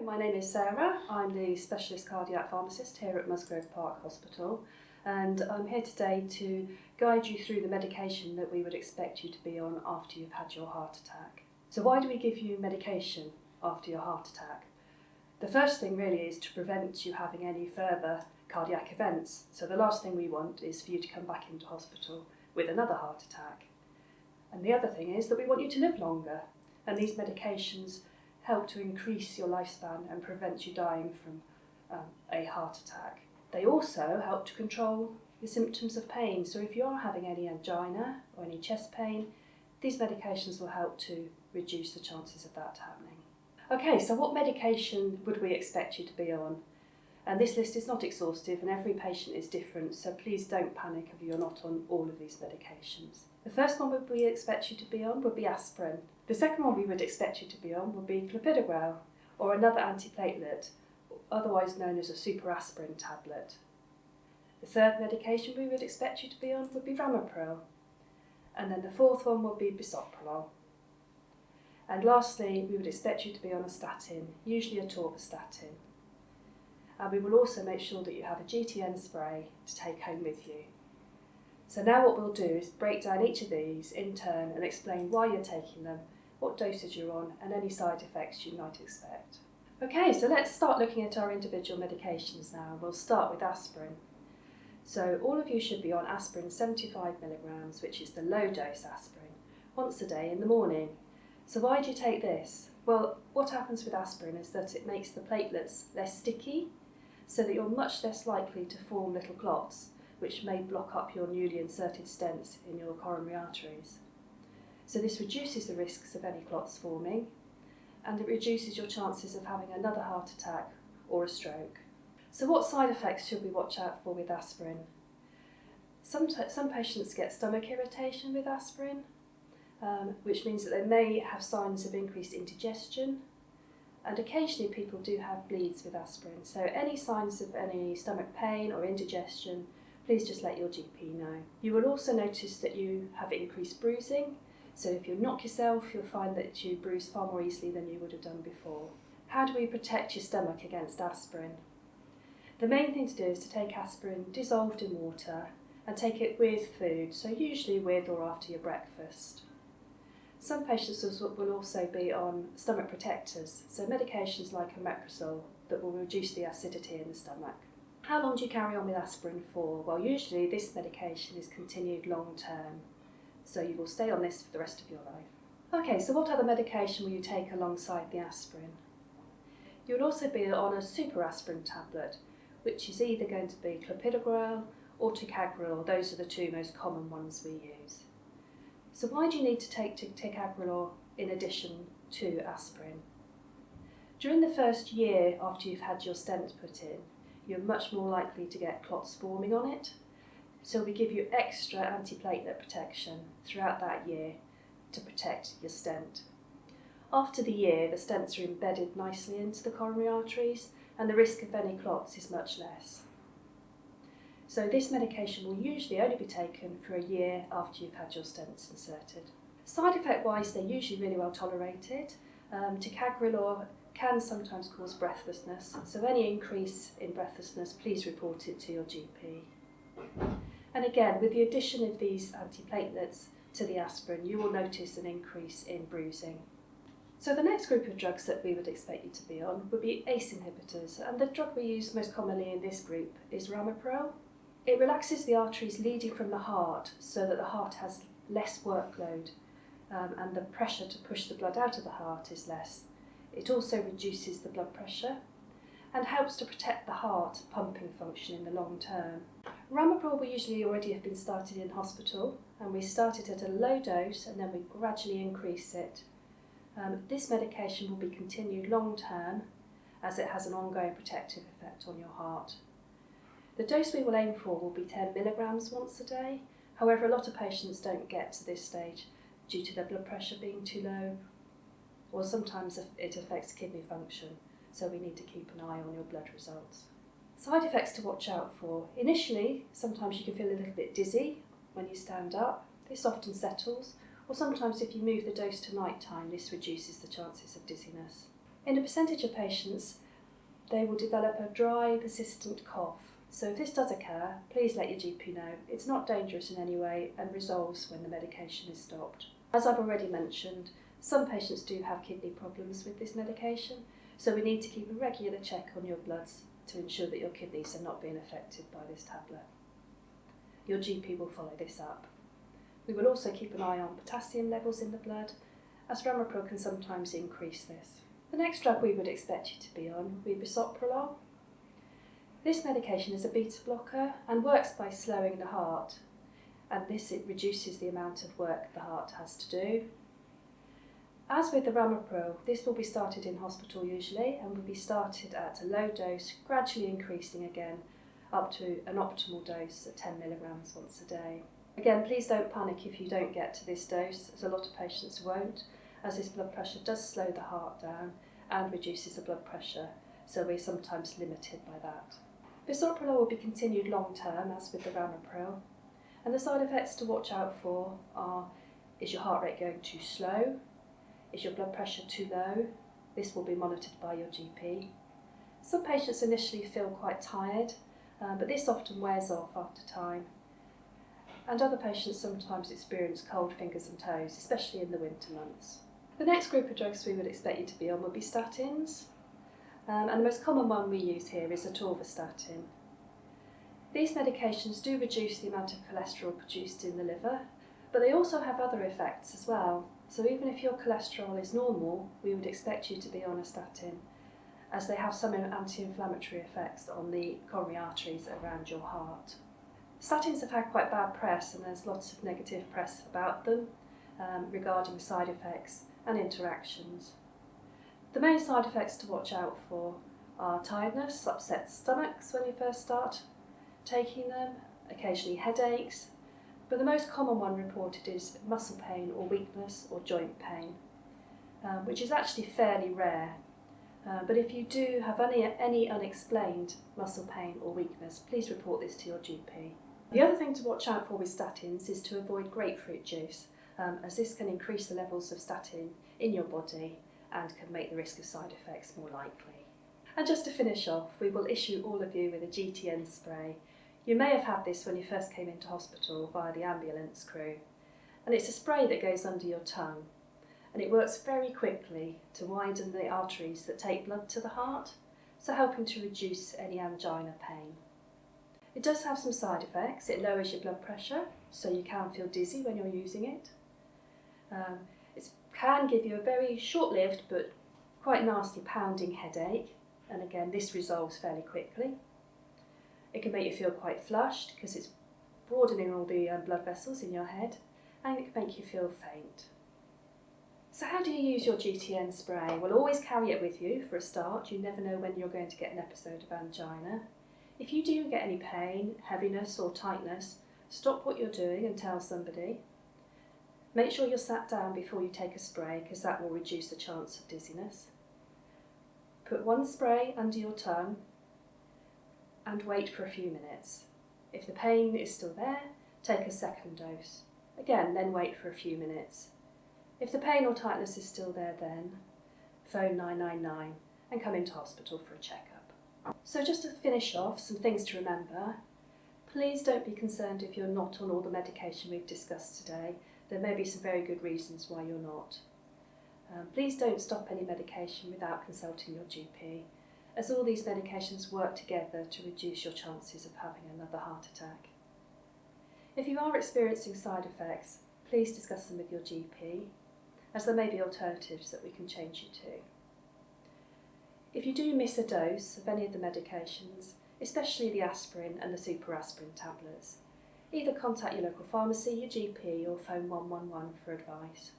my name is Sarah. I'm the Specialist Cardiac Pharmacist here at Musgrove Park Hospital, and I'm here today to guide you through the medication that we would expect you to be on after you've had your heart attack. So why do we give you medication after your heart attack? The first thing really is to prevent you having any further cardiac events. So the last thing we want is for you to come back into hospital with another heart attack. And the other thing is that we want you to live longer, and these medications help to increase your lifespan and prevent you dying from a heart attack. They also help to control your symptoms of pain. So if you are having any angina or any chest pain, these medications will help to reduce the chances of that happening. Okay, so what medication would we expect you to be on? And this list is not exhaustive and every patient is different, so please don't panic if you're not on all of these medications. The first one we expect you to be on would be aspirin. The second one we would expect you to be on would be clopidogrel, or another antiplatelet, otherwise known as a super aspirin tablet. The third medication we would expect you to be on would be ramipril. And then the fourth one would be bisoprolol. And lastly, we would expect you to be on a statin, usually a torvastatin. And we will also make sure that you have a GTN spray to take home with you. So now what we'll do is break down each of these in turn and explain why you're taking them, what dosage you're on, and any side effects you might expect. Okay, so let's start looking at our individual medications now. We'll start with aspirin. So all of you should be on aspirin 75 milligrams, which is the low dose aspirin, once a day in the morning. So why do you take this? Well, what happens with aspirin is that it makes the platelets less sticky, so that you're much less likely to form little clots, which may block up your newly inserted stents in your coronary arteries. So this reduces the risks of any clots forming, and it reduces your chances of having another heart attack or a stroke. So what side effects should we watch out for with aspirin? Some patients get stomach irritation with aspirin, which means that they may have signs of increased indigestion, and occasionally people do have bleeds with aspirin. So any signs of any stomach pain or indigestion, please just let your GP know. You will also notice that you have increased bruising. So if you knock yourself, you'll find that you bruise far more easily than you would have done before. How do we protect your stomach against aspirin? The main thing to do is to take aspirin dissolved in water and take it with food, so usually with or after your breakfast. Some patients will also be on stomach protectors, so medications like omeprazole that will reduce the acidity in the stomach. How long do you carry on with aspirin for? Well, usually this medication is continued long term, so you will stay on this for the rest of your life. Okay, so what other medication will you take alongside the aspirin? You will also be on a super aspirin tablet, which is either going to be clopidogrel or ticagrelor. Those are the two most common ones we use. So why do you need to take ticagrelor in addition to aspirin? During the first year after you've had your stent put in, you're much more likely to get clots forming on it. So we give you extra antiplatelet protection throughout that year to protect your stent. After the year, the stents are embedded nicely into the coronary arteries and the risk of any clots is much less. So this medication will usually only be taken for a year after you've had your stents inserted. Side effect wise, they're usually really well tolerated. Ticagrelor can sometimes cause breathlessness, so any increase in breathlessness, please report it to your GP. And again, with the addition of these antiplatelets to the aspirin, you will notice an increase in bruising. So the next group of drugs that we would expect you to be on would be ACE inhibitors, and the drug we use most commonly in this group is ramipril. It relaxes the arteries leading from the heart so that the heart has less workload and the pressure to push the blood out of the heart is less. It also reduces the blood pressure and helps to protect the heart pumping function in the long term. Ramipril we usually already have been started in hospital, and we start it at a low dose and then we gradually increase it. This medication will be continued long term as it has an ongoing protective effect on your heart. The dose we will aim for will be 10 milligrams once a day. However, a lot of patients don't get to this stage due to their blood pressure being too low, or sometimes it affects kidney function, so we need to keep an eye on your blood results. Side effects to watch out for. Initially, sometimes you can feel a little bit dizzy when you stand up. This often settles, or sometimes if you move the dose to night time, this reduces the chances of dizziness. In a percentage of patients, they will develop a dry, persistent cough. So if this does occur, please let your GP know. It's not dangerous in any way and resolves when the medication is stopped. As I've already mentioned, some patients do have kidney problems with this medication, so we need to keep a regular check on your bloods to ensure that your kidneys are not being affected by this tablet. Your GP will follow this up. We will also keep an eye on potassium levels in the blood, as ramipril can sometimes increase this. The next drug we would expect you to be on would be bisoprolol. This medication is a beta blocker and works by slowing the heart, and it reduces the amount of work the heart has to do. As with the ramipril, this will be started in hospital usually and will be started at a low dose, gradually increasing again up to an optimal dose at 10 milligrams once a day. Again, please don't panic if you don't get to this dose, as a lot of patients won't, as this blood pressure does slow the heart down and reduces the blood pressure, so we're sometimes limited by that. Bisoprolol will be continued long term as with the ramipril, and the side effects to watch out for are: is your heart rate going too slow? Is your blood pressure too low? This will be monitored by your GP. Some patients initially feel quite tired, but this often wears off after time. And other patients sometimes experience cold fingers and toes, especially in the winter months. The next group of drugs we would expect you to be on would be statins. And the most common one we use here is atorvastatin. These medications do reduce the amount of cholesterol produced in the liver, but they also have other effects as well. So even if your cholesterol is normal, we would expect you to be on a statin, as they have some anti-inflammatory effects on the coronary arteries around your heart. Statins have had quite bad press, and there's lots of negative press about them regarding side effects and interactions. The main side effects to watch out for are tiredness, upset stomachs when you first start taking them, occasionally headaches, but the most common one reported is muscle pain or weakness or joint pain, which is actually fairly rare. But if you do have any unexplained muscle pain or weakness, please report this to your GP. The other thing to watch out for with statins is to avoid grapefruit juice, as this can increase the levels of statin in your body and can make the risk of side effects more likely. And just to finish off, we will issue all of you with a GTN spray. You may have had this when you first came into hospital via the ambulance crew, and it's a spray that goes under your tongue, and it works very quickly to widen the arteries that take blood to the heart, so helping to reduce any angina pain. It does have some side effects. It lowers your blood pressure, so you can feel dizzy when you're using it. It can give you a very short-lived but quite nasty pounding headache, and again this resolves fairly quickly. It can make you feel quite flushed because it's broadening all the blood vessels in your head, and it can make you feel faint. So how do you use your GTN spray? Well, always carry it with you for a start. You never know when you're going to get an episode of angina. If you do get any pain, heaviness or tightness, stop what you're doing and tell somebody. Make sure you're sat down before you take a spray, because that will reduce the chance of dizziness. Put one spray under your tongue and wait for a few minutes. If the pain is still there, take a second dose. Again, then wait for a few minutes. If the pain or tightness is still there, then phone 999 and come into hospital for a checkup. So just to finish off, some things to remember. Please don't be concerned if you're not on all the medication we've discussed today. There may be some very good reasons why you're not. Please don't stop any medication without consulting your GP, as all these medications work together to reduce your chances of having another heart attack. If you are experiencing side effects, please discuss them with your GP, as there may be alternatives that we can change you to. If you do miss a dose of any of the medications, especially the aspirin and the super aspirin tablets, either contact your local pharmacy, your GP, or phone 111 for advice.